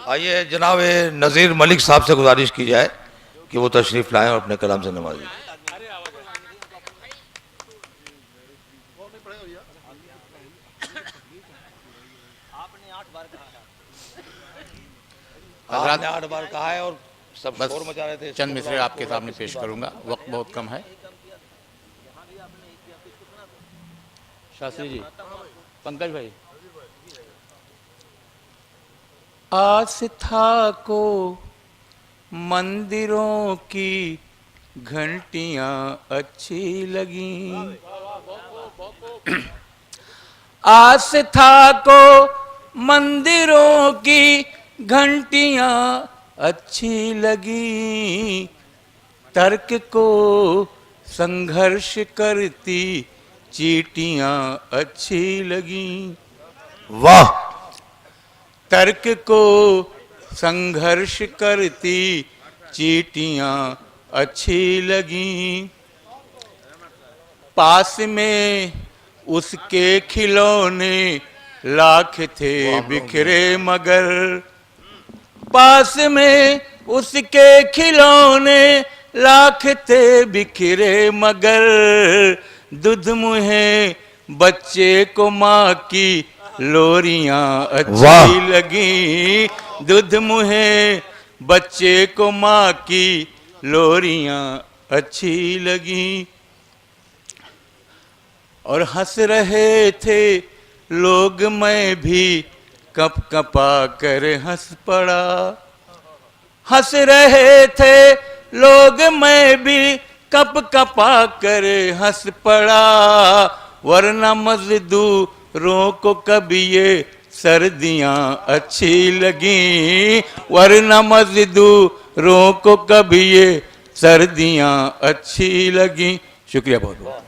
आइए जनाब नज़ीर मलिक साहब से गुजारिश की जाए कि वो तशरीफ़ लाएं और अपने कलाम से नवाजें। आपने 8 बार कहा है और सब बस शोर मचा रहे थे। चंद मिसरे आपके सामने पेश करूंगा, वक्त बहुत कम है। शास्त्री जी, पंकज भाई। आस्था को मंदिरों की घंटियां अच्छी लगी, आस्था को मंदिरों की घंटियां अच्छी लगी, तर्क को संघर्ष करती चींटियां अच्छी लगी। वाह। तर्क को संघर्ष करती चींटियां अच्छी लगी, पास में उसके खिलौने लाख थे बिखरे मगर, पास में उसके खिलौने लाख थे बिखरे मगर, दूध मुहे बच्चे को माँ की लोरियां अच्छी लगी, दूध मुहे बच्चे को माँ की लोरियां अच्छी लगी। और हंस रहे थे लोग, मैं भी कप कपा कर हंस पड़ा, हंस रहे थे लोग, मैं भी कप कपा कर हंस पड़ा, वरना मजदूरों को कभी ये सर्दियां अच्छी लगी, वरना मजदूरों को कभी ये सर्दियां अच्छी लगी। शुक्रिया बहुत बहुत।